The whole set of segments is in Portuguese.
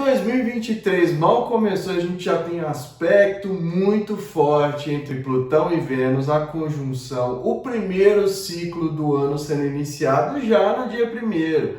2023 mal começou, a gente já tem aspecto muito forte entre Plutão e Vênus, a conjunção, o primeiro ciclo do ano sendo iniciado já no dia 1º.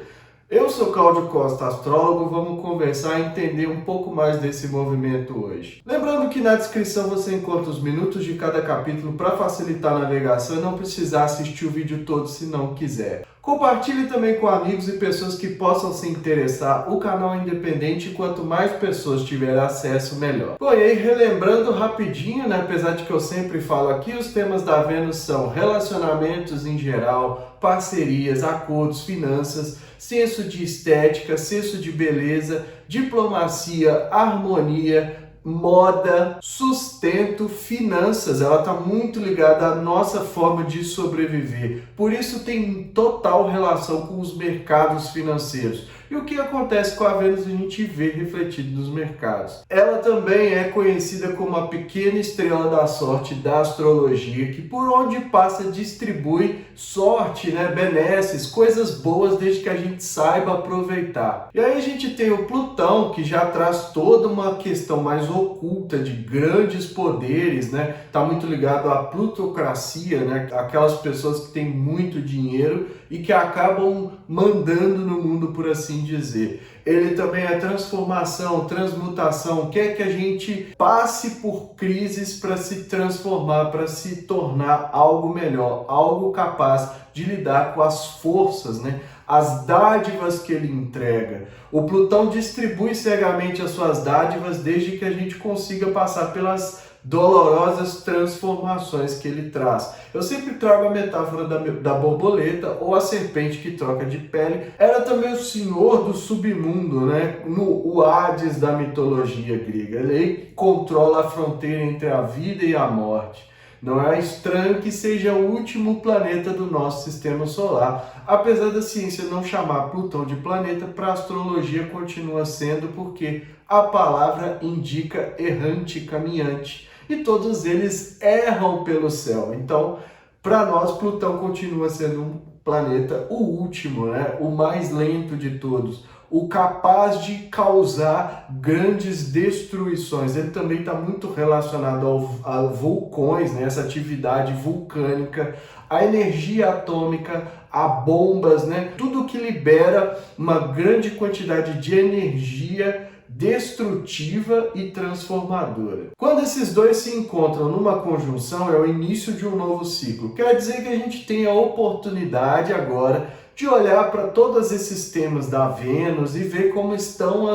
Eu sou Cláudio Costa, astrólogo, vamos conversar e entender um pouco mais desse movimento hoje. Lembrando que na descrição você encontra os minutos de cada capítulo para facilitar a navegação e não precisar assistir o vídeo todo se não quiser. Compartilhe também com amigos e pessoas que possam se interessar. O canal é independente e quanto mais pessoas tiverem acesso, melhor. Bom, e aí relembrando rapidinho, né, apesar de que eu sempre falo aqui, os temas da Vênus são relacionamentos em geral, parcerias, acordos, finanças, senso de estética, senso de beleza, diplomacia, harmonia, moda, sustento, finanças. Ela está muito ligada à nossa forma de sobreviver. Por isso tem total relação com os mercados financeiros. E o que acontece com a Vênus a gente vê refletido nos mercados. Ela também é conhecida como a pequena estrela da sorte da astrologia, que por onde passa distribui sorte, né, benesses, coisas boas desde que a gente saiba aproveitar. E aí a gente tem o Plutão, que já traz toda uma questão mais oculta de grandes poderes, né? Tá muito ligado à plutocracia, né? Aquelas pessoas que têm muito dinheiro e que acabam mandando no mundo, por assim dizer. Ele também é transformação, transmutação, quer que a gente passe por crises para se transformar, para se tornar algo melhor, algo capaz de lidar com as forças, né? As dádivas que ele entrega. O Plutão distribui cegamente as suas dádivas desde que a gente consiga passar pelas dolorosas transformações que ele traz. Eu sempre trago a metáfora da borboleta ou a serpente que troca de pele. Era também o senhor do submundo, né? O Hades da mitologia grega. Ele controla a fronteira entre a vida e a morte. Não é estranho que seja o último planeta do nosso sistema solar. Apesar da ciência não chamar Plutão de planeta, para a astrologia continua sendo, porque a palavra indica errante, caminhante. E todos eles erram pelo céu. Então, para nós, Plutão continua sendo um planeta, o último, né? O mais lento de todos, o capaz de causar grandes destruições. Ele também está muito relacionado a vulcões, né? Essa atividade vulcânica, a energia atômica, a bombas, né? Tudo que libera uma grande quantidade de energia destrutiva e transformadora. Quando esses dois se encontram numa conjunção, é o início de um novo ciclo. Quer dizer que a gente tem a oportunidade agora de olhar para todos esses temas da Vênus e ver como estão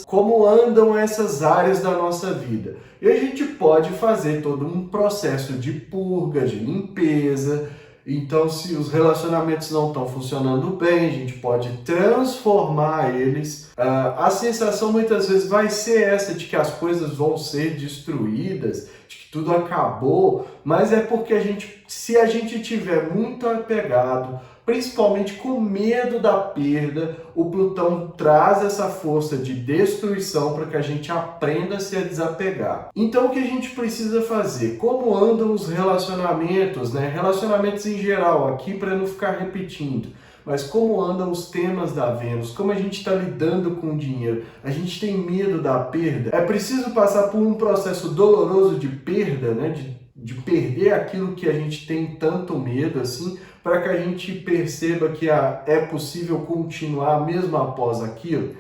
como andam essas áreas da nossa vida. E a gente pode fazer todo um processo de purga, de limpeza. Então, se os relacionamentos não estão funcionando bem, a gente pode transformar eles. A sensação muitas vezes vai ser essa de que as coisas vão ser destruídas, de que tudo acabou, mas é porque se a gente tiver muito apegado, principalmente com medo da perda, o Plutão traz essa força de destruição para que a gente aprenda a se desapegar. Então o que a gente precisa fazer? Como andam os relacionamentos, né? Relacionamentos em geral, aqui para não ficar repetindo. Mas como andam os temas da Vênus? Como a gente está lidando com o dinheiro? A gente tem medo da perda? É preciso passar por um processo doloroso de perda, né? De perder aquilo que a gente tem tanto medo assim, para que a gente perceba que é possível continuar mesmo após aquilo.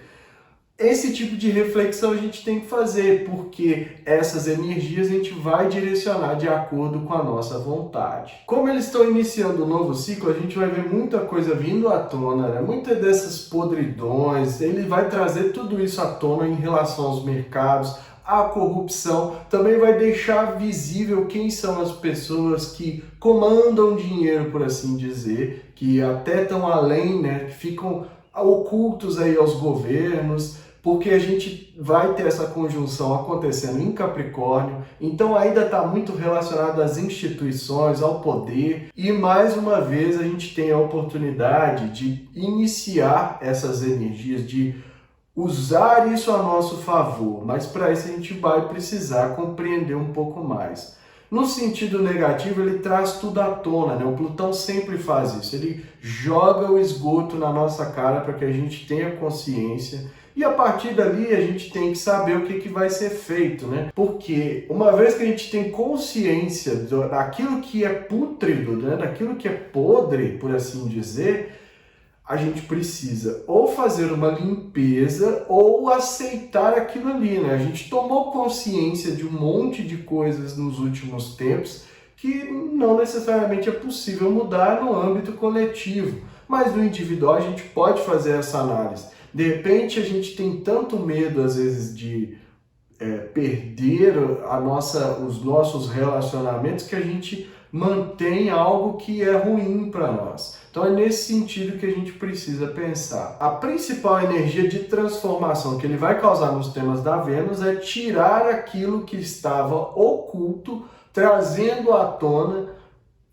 Esse tipo de reflexão a gente tem que fazer, porque essas energias a gente vai direcionar de acordo com a nossa vontade. Como eles estão iniciando um novo ciclo, a gente vai ver muita coisa vindo à tona, né? Muitas dessas podridões, ele vai trazer tudo isso à tona em relação aos mercados, a corrupção, também vai deixar visível quem são as pessoas que comandam dinheiro, por assim dizer, que até estão além, né, que ficam ocultos aí aos governos, porque a gente vai ter essa conjunção acontecendo em Capricórnio, então ainda está muito relacionado às instituições, ao poder, e mais uma vez a gente tem a oportunidade de iniciar essas energias, de usar isso a nosso favor, mas para isso a gente vai precisar compreender um pouco mais. No sentido negativo, ele traz tudo à tona, né? O Plutão sempre faz isso, ele joga o esgoto na nossa cara para que a gente tenha consciência E a partir dali a gente tem que saber o que vai ser feito, né? Porque uma vez que a gente tem consciência daquilo que é pútrido, né? Daquilo que é podre, por assim dizer, a gente precisa ou fazer uma limpeza ou aceitar aquilo ali, né? A gente tomou consciência de um monte de coisas nos últimos tempos que não necessariamente é possível mudar no âmbito coletivo, mas no individual a gente pode fazer essa análise. De repente a gente tem tanto medo às vezes de perder os nossos relacionamentos que a gente mantém algo que é ruim para nós. Então é nesse sentido que a gente precisa pensar. A principal energia de transformação que ele vai causar nos temas da Vênus é tirar aquilo que estava oculto, trazendo à tona,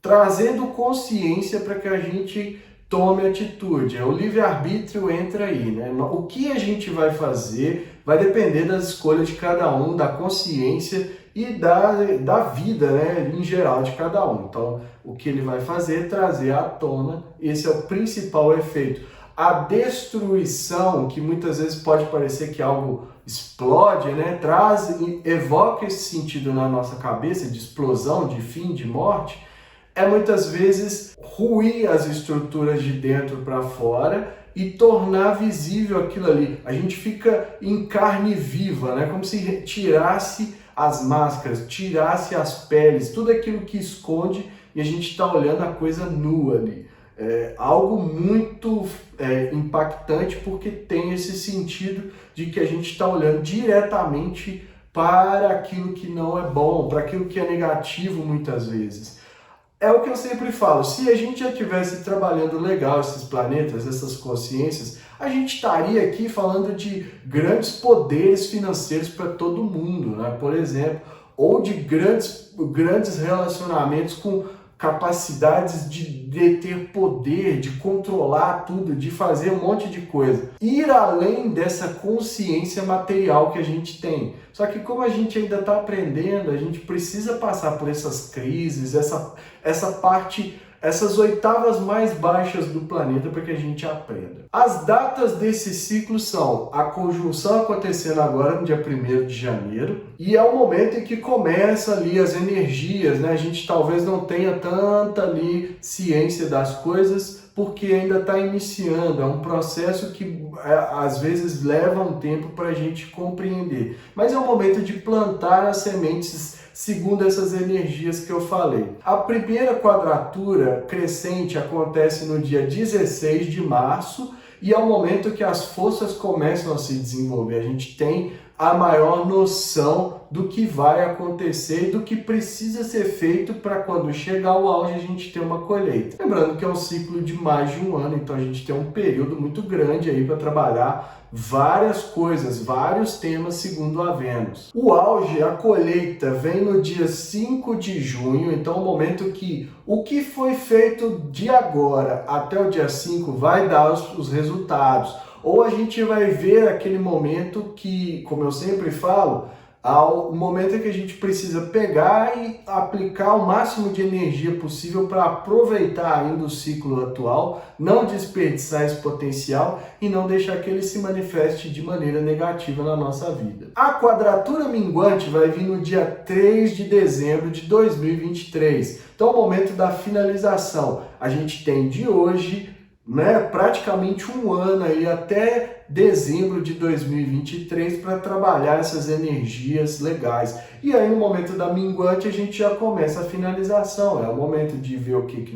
trazendo consciência para que a gente tome atitude. O livre-arbítrio entra aí, né? O que a gente vai fazer vai depender das escolhas de cada um, da consciência e da vida, né, em geral de cada um. Então, o que ele vai fazer é trazer à tona, esse é o principal efeito. A destruição, que muitas vezes pode parecer que algo explode, né, evoca esse sentido na nossa cabeça de explosão, de fim, de morte, é muitas vezes ruir as estruturas de dentro para fora e tornar visível aquilo ali. A gente fica em carne viva, né? Como se tirasse as máscaras, tirasse as peles, tudo aquilo que esconde e a gente está olhando a coisa nua ali. É algo muito impactante porque tem esse sentido de que a gente está olhando diretamente para aquilo que não é bom, para aquilo que é negativo muitas vezes. É o que eu sempre falo, se a gente já estivesse trabalhando legal esses planetas, essas consciências, a gente estaria aqui falando de grandes poderes financeiros para todo mundo, né? Por exemplo, ou de grandes relacionamentos com capacidades de ter poder, de controlar tudo, de fazer um monte de coisa. Ir além dessa consciência material que a gente tem. Só que como a gente ainda está aprendendo, a gente precisa passar por essas crises, essa parte, essas oitavas mais baixas do planeta para que a gente aprenda. As datas desse ciclo são a conjunção acontecendo agora no dia 1º de janeiro e é o momento em que começa ali as energias, né? A gente talvez não tenha tanta ali ciência das coisas porque ainda está iniciando, é um processo que às vezes leva um tempo para a gente compreender, mas é o momento de plantar as sementes segundo essas energias que eu falei. A primeira quadratura crescente acontece no dia 16 de março e é o momento que as forças começam a se desenvolver. A gente tem a maior noção do que vai acontecer e do que precisa ser feito para quando chegar ao auge a gente ter uma colheita. Lembrando que é um ciclo de mais de um ano, então a gente tem um período muito grande aí para trabalhar várias coisas, vários temas segundo a Vênus. O auge, a colheita, vem no dia 5 de junho, então é o momento que o que foi feito de agora até o dia 5 vai dar os resultados. Ou a gente vai ver aquele momento que, como eu sempre falo, ao momento em que a gente precisa pegar e aplicar o máximo de energia possível para aproveitar ainda o ciclo atual, não desperdiçar esse potencial e não deixar que ele se manifeste de maneira negativa na nossa vida. A quadratura minguante vai vir no dia 3 de dezembro de 2023. Então, é o momento da finalização. A gente tem de hoje, né, praticamente um ano aí até dezembro de 2023 para trabalhar essas energias legais. E aí no momento da minguante a gente já começa a finalização, é o momento de ver o que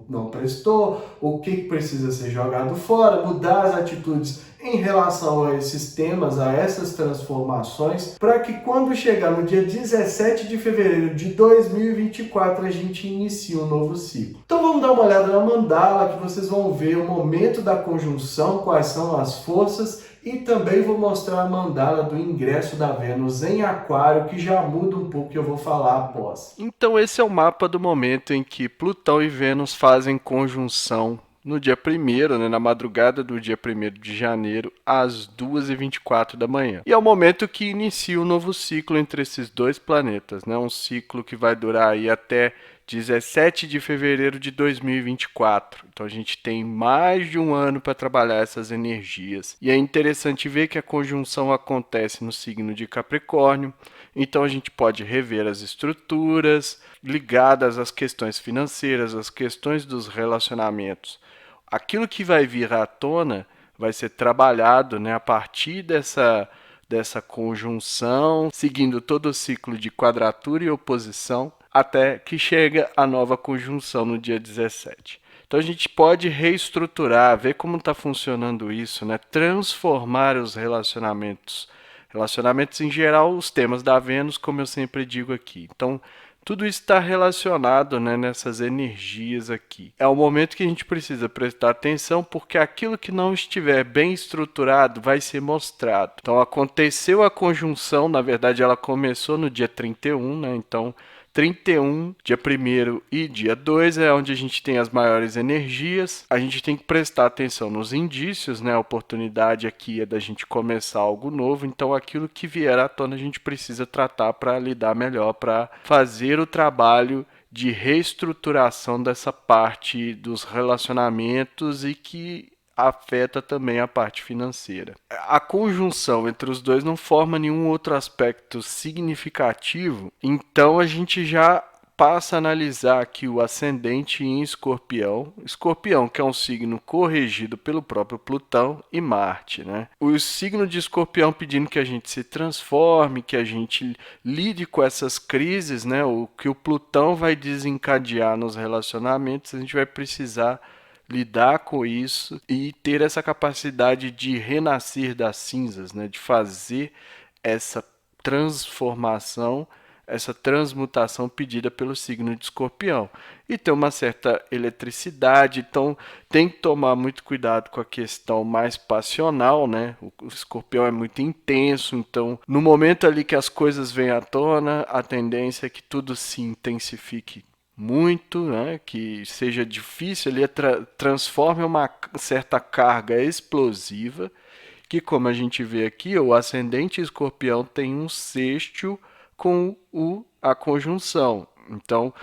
não prestou, o que precisa ser jogado fora, mudar as atitudes em relação a esses temas, a essas transformações, para que quando chegar no dia 17 de fevereiro de 2024 a gente inicie um novo ciclo. Então vamos dar uma olhada na mandala que vocês vão ver o momento da conjunção, quais são as forças e também vou mostrar a mandala do ingresso da Vênus em Aquário, que já muda um pouco que eu vou falar após. Então esse é o mapa do momento em que Plutão e Vênus fazem conjunção no dia 1º, né, na madrugada do dia 1º de janeiro, às 2h24 da manhã. E é o momento que inicia o novo ciclo entre esses dois planetas, né, um ciclo que vai durar aí até 17 de fevereiro de 2024. Então a gente tem mais de um ano para trabalhar essas energias. E é interessante ver que a conjunção acontece no signo de Capricórnio. Então a gente pode rever as estruturas ligadas às questões financeiras, às questões dos relacionamentos. Aquilo que vai vir à tona vai ser trabalhado, né, a partir dessa conjunção, seguindo todo o ciclo de quadratura e oposição, até que chega a nova conjunção no dia 17. Então a gente pode reestruturar, ver como está funcionando isso, né? Transformar os relacionamentos. Relacionamentos em geral, os temas da Vênus, como eu sempre digo aqui. Então, tudo isso está relacionado, né, nessas energias aqui. É o momento que a gente precisa prestar atenção, porque aquilo que não estiver bem estruturado vai ser mostrado. Então, aconteceu a conjunção, na verdade, ela começou no dia 31, né? Então, 31, dia 1º e dia 2 é onde a gente tem as maiores energias. A gente tem que prestar atenção nos indícios, né? A oportunidade aqui é da gente começar algo novo, então aquilo que vier à tona a gente precisa tratar para lidar melhor, para fazer o trabalho de reestruturação dessa parte dos relacionamentos e que afeta também a parte financeira. A conjunção entre os dois não forma nenhum outro aspecto significativo, então a gente já passa a analisar aqui o ascendente em Escorpião. Escorpião, que é um signo corrigido pelo próprio Plutão e Marte, né? O signo de Escorpião pedindo que a gente se transforme, que a gente lide com essas crises, né? O que o Plutão vai desencadear nos relacionamentos, a gente vai precisar lidar com isso e ter essa capacidade de renascer das cinzas, né? De fazer essa transformação, essa transmutação pedida pelo signo de Escorpião. E tem uma certa eletricidade, então tem que tomar muito cuidado com a questão mais passional, né? O Escorpião é muito intenso, então no momento ali que as coisas vêm à tona, a tendência é que tudo se intensifique muito, né, que seja difícil, ele transforme uma certa carga explosiva, que como a gente vê aqui, o ascendente Escorpião tem um sextil com a conjunção. Então,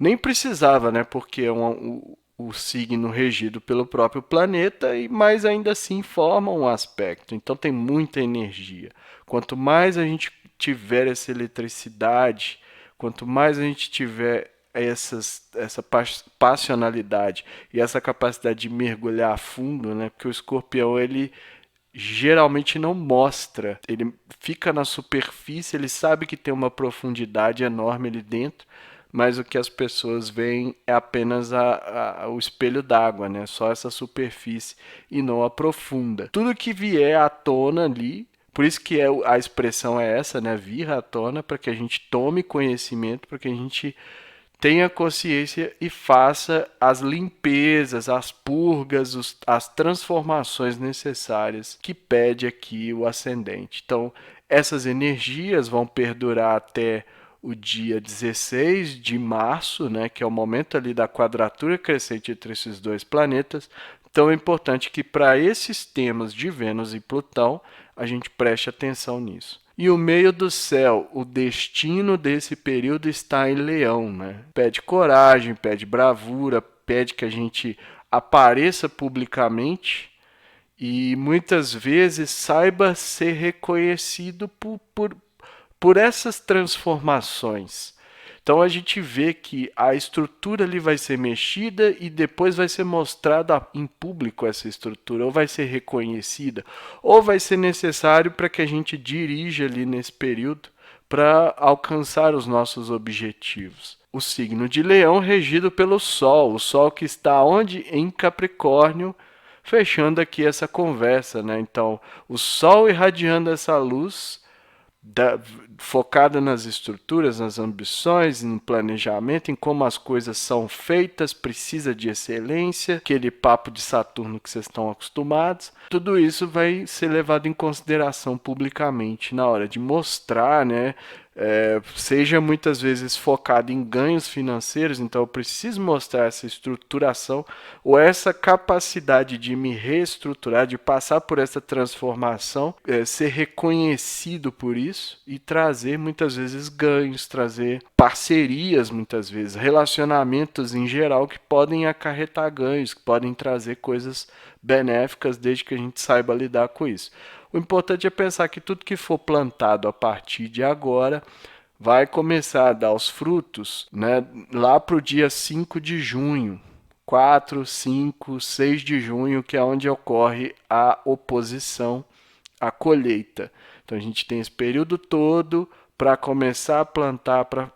nem precisava, né, porque é o signo regido pelo próprio planeta, mas ainda assim forma um aspecto. Então, tem muita energia. Quanto mais a gente tiver essa eletricidade, quanto mais a gente tiver essa passionalidade e essa capacidade de mergulhar a fundo, né? Porque o Escorpião, ele geralmente não mostra, ele fica na superfície, ele sabe que tem uma profundidade enorme ali dentro, mas o que as pessoas veem é apenas o espelho d'água, né? Só essa superfície e não a profunda. Tudo que vier à tona ali, por isso que a expressão é essa, né? Vir à tona, para que a gente tome conhecimento, para que a gente tenha consciência e faça as limpezas, as purgas, as transformações necessárias que pede aqui o ascendente. Então, essas energias vão perdurar até o dia 16 de março, né, que é o momento ali da quadratura crescente entre esses dois planetas. Então, é importante que para esses temas de Vênus e Plutão, a gente preste atenção nisso. E o meio do céu, o destino desse período está em Leão, né? Pede coragem, pede bravura, pede que a gente apareça publicamente e muitas vezes saiba ser reconhecido por essas transformações. Então a gente vê que a estrutura ali vai ser mexida e depois vai ser mostrada em público essa estrutura, ou vai ser reconhecida, ou vai ser necessário para que a gente dirija ali nesse período para alcançar os nossos objetivos. O signo de Leão regido pelo Sol, o Sol que está onde? Em Capricórnio, fechando aqui essa conversa, né? Então, o Sol irradiando essa luz focada nas estruturas, nas ambições, no planejamento, em como as coisas são feitas, precisa de excelência, aquele papo de Saturno que vocês estão acostumados. Tudo isso vai ser levado em consideração publicamente na hora de mostrar, né, seja muitas vezes focado em ganhos financeiros, então eu preciso mostrar essa estruturação ou essa capacidade de me reestruturar, de passar por essa transformação, ser reconhecido por isso e trazer muitas vezes ganhos, trazer parcerias muitas vezes, relacionamentos em geral que podem acarretar ganhos, que podem trazer coisas benéficas desde que a gente saiba lidar com isso. O importante é pensar que tudo que for plantado a partir de agora vai começar a dar os frutos, né, lá para o dia 5 de junho. 4, 5, 6 de junho, que é onde ocorre a oposição à colheita. Então a gente tem esse período todo para começar a plantar, para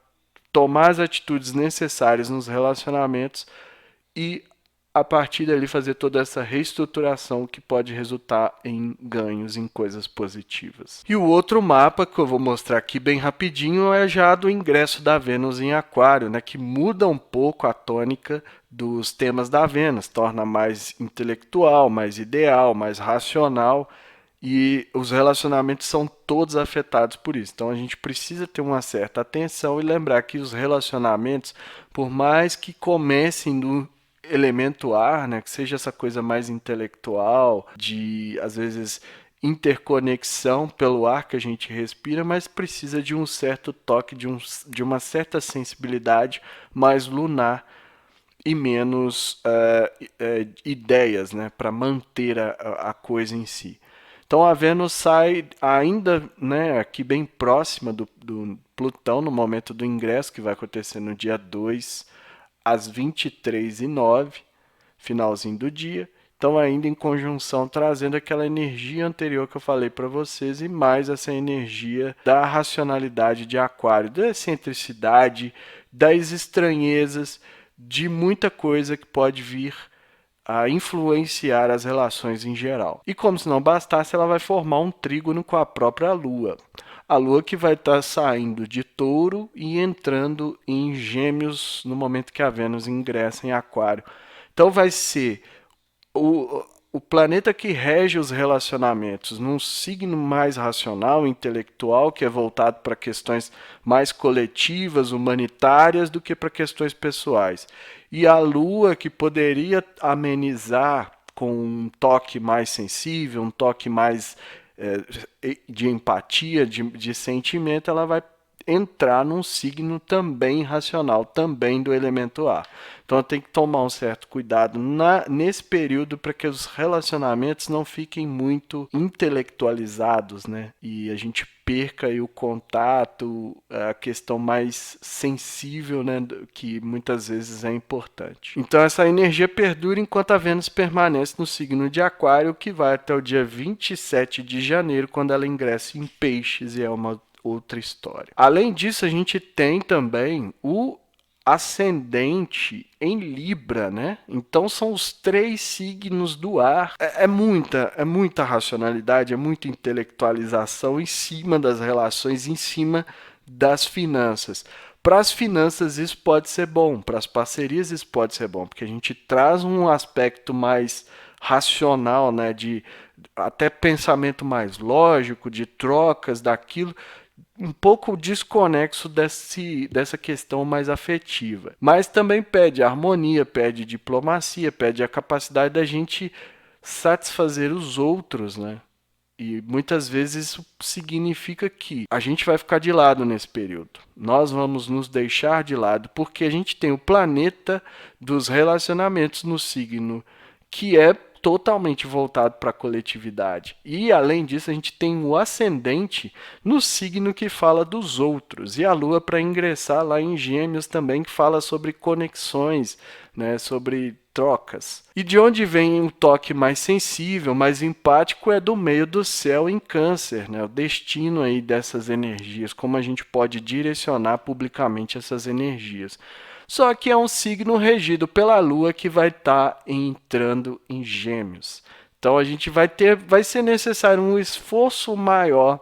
tomar as atitudes necessárias nos relacionamentos e a partir dali fazer toda essa reestruturação que pode resultar em ganhos, em coisas positivas. E o outro mapa que eu vou mostrar aqui bem rapidinho é já do ingresso da Vênus em Aquário, né, que muda um pouco a tônica dos temas da Vênus, torna mais intelectual, mais ideal, mais racional, e os relacionamentos são todos afetados por isso. Então a gente precisa ter uma certa atenção e lembrar que os relacionamentos, por mais que comecem no elemento ar, né, que seja essa coisa mais intelectual, de às vezes interconexão pelo ar que a gente respira, mas precisa de um certo toque, de uma certa sensibilidade mais lunar e menos ideias, né, para manter a coisa em si. Então a Vênus sai ainda, né, aqui bem próxima do Plutão no momento do ingresso, que vai acontecer no dia 2 às 23h09, finalzinho do dia. Então ainda em conjunção, trazendo aquela energia anterior que eu falei para vocês e mais essa energia da racionalidade de Aquário, da excentricidade, das estranhezas, de muita coisa que pode vir a influenciar as relações em geral. E como se não bastasse, ela vai formar um trígono com a própria Lua. A Lua que vai estar saindo de Touro e entrando em Gêmeos no momento que a Vênus ingressa em Aquário. Então vai ser o planeta que rege os relacionamentos num signo mais racional, intelectual, que é voltado para questões mais coletivas, humanitárias, do que para questões pessoais. E a Lua, que poderia amenizar com um toque mais sensível, um toque mais de empatia, de sentimento, ela vai entrar num signo também racional, também do elemento ar. Então tem que tomar um certo cuidado nesse período para que os relacionamentos não fiquem muito intelectualizados, né? E a gente perca aí o contato, a questão mais sensível, né? Que muitas vezes é importante. Então essa energia perdura enquanto a Vênus permanece no signo de Aquário, que vai até o dia 27 de janeiro, quando ela ingressa em Peixes, e é uma outra história. Além disso, a gente tem também o ascendente em Libra, né? Então são os 3 signos do ar. É muita racionalidade, é muita intelectualização em cima das relações, em cima das finanças. Para as finanças isso pode ser bom, para as parcerias isso pode ser bom, porque a gente traz um aspecto mais racional, né? De até pensamento mais lógico, de trocas daquilo, um pouco desconexo dessa questão mais afetiva. Mas também pede harmonia, pede diplomacia, pede a capacidade da gente satisfazer os outros, né? E muitas vezes isso significa que a gente vai ficar de lado nesse período. Nós vamos nos deixar de lado porque a gente tem o planeta dos relacionamentos no signo, que é totalmente voltado para a coletividade. E, além disso, a gente tem o ascendente no signo que fala dos outros. E a Lua para ingressar lá em Gêmeos também, que fala sobre conexões, né, sobre trocas. E de onde vem o toque mais sensível, mais empático, é do meio do céu em Câncer, né? O destino aí dessas energias, como a gente pode direcionar publicamente essas energias. Só que é um signo regido pela Lua que vai estar entrando em Gêmeos. Então a gente vai ser necessário um esforço maior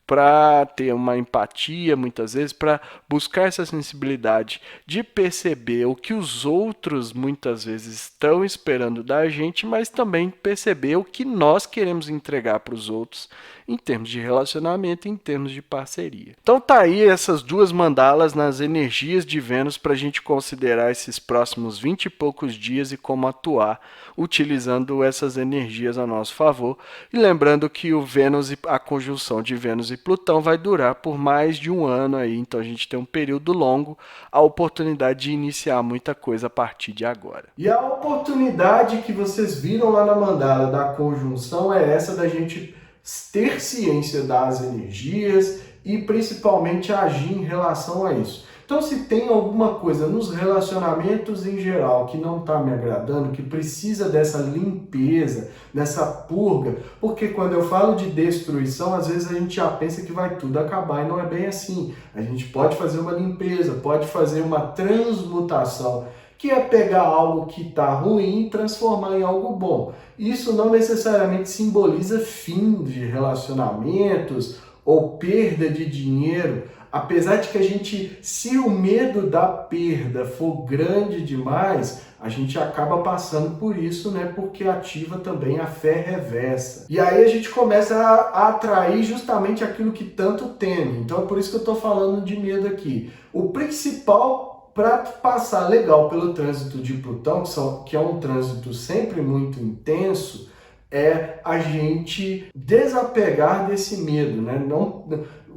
para ter uma empatia, muitas vezes, para buscar essa sensibilidade de perceber o que os outros muitas vezes estão esperando da gente, mas também perceber o que nós queremos entregar para os outros em termos de relacionamento, em termos de parceria. Então tá aí essas duas mandalas nas energias de Vênus para a gente considerar esses próximos 20 e poucos dias e como atuar utilizando essas energias a nosso favor. E lembrando que a conjunção de Vênus e Plutão vai durar por mais de um ano aí, então a gente tem um período longo, a oportunidade de iniciar muita coisa a partir de agora. E a oportunidade que vocês viram lá na mandala da conjunção é essa da gente ter ciência das energias e principalmente agir em relação a isso. Então, se tem alguma coisa nos relacionamentos em geral que não está me agradando, que precisa dessa limpeza, dessa purga, porque quando eu falo de destruição, às vezes a gente já pensa que vai tudo acabar e não é bem assim. A gente pode fazer uma limpeza, pode fazer uma transmutação, que é pegar algo que está ruim e transformar em algo bom. Isso não necessariamente simboliza fim de relacionamentos ou perda de dinheiro, apesar de que a gente, se o medo da perda for grande demais, a gente acaba passando por isso, né? Porque ativa também a fé reversa. E aí a gente começa a atrair justamente aquilo que tanto teme. Então é por isso que eu estou falando de medo aqui. O principal para passar legal pelo trânsito de Plutão, que é um trânsito sempre muito intenso, é a gente desapegar desse medo, né? Não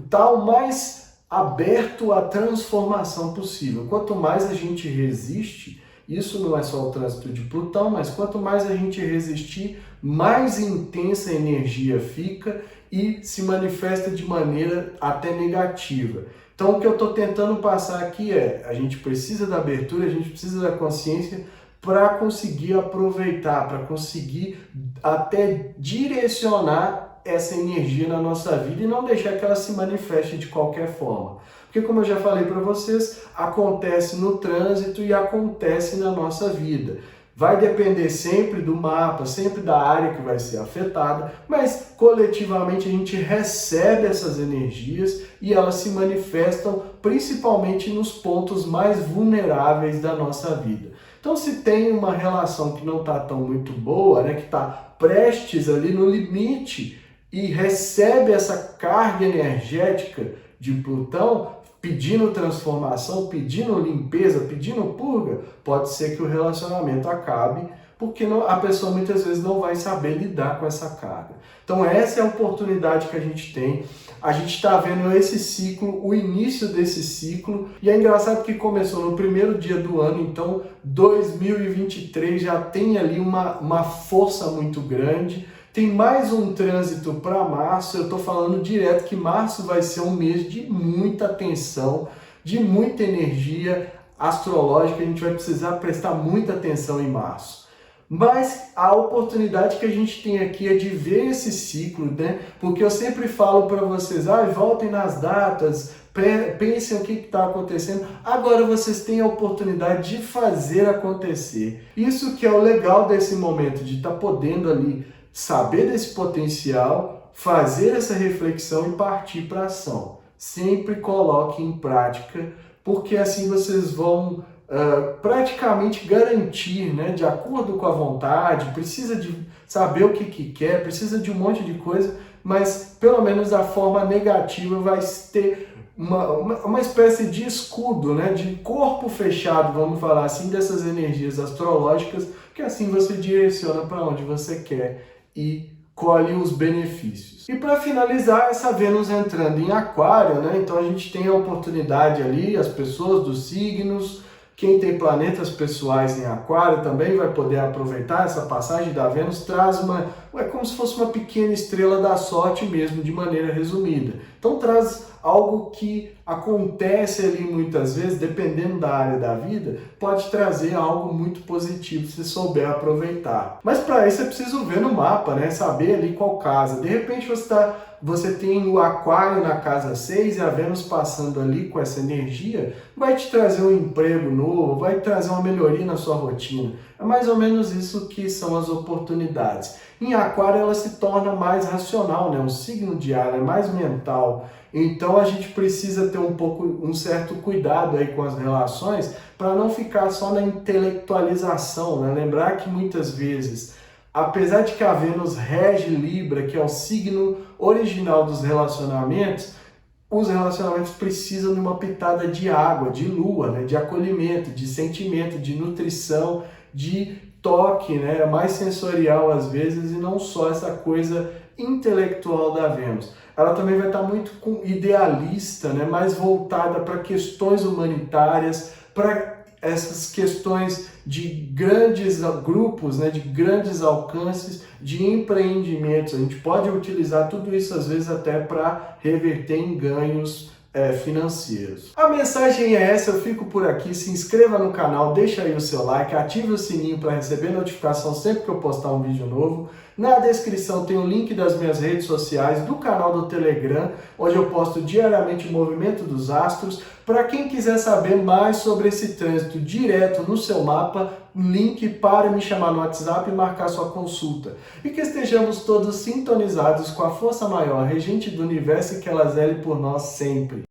tá o mais aberto à transformação possível. Quanto mais a gente resiste, isso não é só o trânsito de Plutão, mas quanto mais a gente resistir, mais intensa a energia fica e se manifesta de maneira até negativa. Então, o que eu estou tentando passar aqui é, a gente precisa da abertura, a gente precisa da consciência para conseguir aproveitar, para conseguir até direcionar essa energia na nossa vida e não deixar que ela se manifeste de qualquer forma. Porque, como eu já falei para vocês, acontece no trânsito e acontece na nossa vida. Vai depender sempre do mapa, sempre da área que vai ser afetada, mas coletivamente a gente recebe essas energias e elas se manifestam principalmente nos pontos mais vulneráveis da nossa vida. Então, se tem uma relação que não está tão muito boa, né, que está prestes ali no limite e recebe essa carga energética de Plutão, pedindo transformação, pedindo limpeza, pedindo purga, pode ser que o relacionamento acabe, porque a pessoa muitas vezes não vai saber lidar com essa carga. Então essa é a oportunidade que a gente tem. A gente está vendo esse ciclo, o início desse ciclo, e é engraçado que começou no primeiro dia do ano, então 2023 já tem ali uma força muito grande. Tem mais um trânsito para março, eu estou falando direto que março vai ser um mês de muita atenção, de muita energia astrológica, a gente vai precisar prestar muita atenção em março. Mas a oportunidade que a gente tem aqui é de ver esse ciclo, né? Porque eu sempre falo para vocês, voltem nas datas, pensem o que está acontecendo. Agora vocês têm a oportunidade de fazer acontecer. Isso que é o legal desse momento, de estar podendo ali saber desse potencial, fazer essa reflexão e partir para a ação. Sempre coloque em prática, porque assim vocês vão praticamente garantir, né, de acordo com a vontade, precisa de saber o que quer, precisa de um monte de coisa, mas pelo menos a forma negativa vai ter uma espécie de escudo, né, de corpo fechado, vamos falar assim, dessas energias astrológicas, que assim você direciona para onde você quer e colhe os benefícios. E para finalizar, essa Vênus entrando em Aquário, né? Então a gente tem a oportunidade ali, as pessoas dos signos, quem tem planetas pessoais em Aquário também vai poder aproveitar essa passagem da Vênus, traz é como se fosse uma pequena estrela da sorte mesmo, de maneira resumida. Então traz algo que acontece ali muitas vezes, dependendo da área da vida, pode trazer algo muito positivo se souber aproveitar. Mas para isso é preciso ver no mapa, né? Saber ali qual casa. De repente você está você tem o Aquário na casa 6 e a Vênus passando ali com essa energia, vai te trazer um emprego novo, vai trazer uma melhoria na sua rotina. É mais ou menos isso que são as oportunidades. Em Aquário ela se torna mais racional, né? Um signo de ar, é mais mental. Então a gente precisa ter um certo cuidado aí com as relações para não ficar só na intelectualização, né? Lembrar que muitas vezes, apesar de que a Vênus rege Libra, que é o signo original dos relacionamentos, os relacionamentos precisam de uma pitada de água, de lua, né? De acolhimento, de sentimento, de nutrição, de toque, né? É mais sensorial às vezes e não só essa coisa intelectual da Vênus. Ela também vai estar muito idealista, né? Mais voltada para questões humanitárias, para essas questões de grandes grupos, né? De grandes alcances, de empreendimentos. A gente pode utilizar tudo isso às vezes até para reverter em ganhos financeiros. A mensagem é essa, eu fico por aqui, se inscreva no canal, deixa aí o seu like, ative o sininho para receber notificação sempre que eu postar um vídeo novo. Na descrição tem o link das minhas redes sociais, do canal do Telegram, onde eu posto diariamente o movimento dos astros. Para quem quiser saber mais sobre esse trânsito direto no seu mapa, link para me chamar no WhatsApp e marcar sua consulta. E que estejamos todos sintonizados com a força maior, regente do universo, e que ela zele por nós sempre.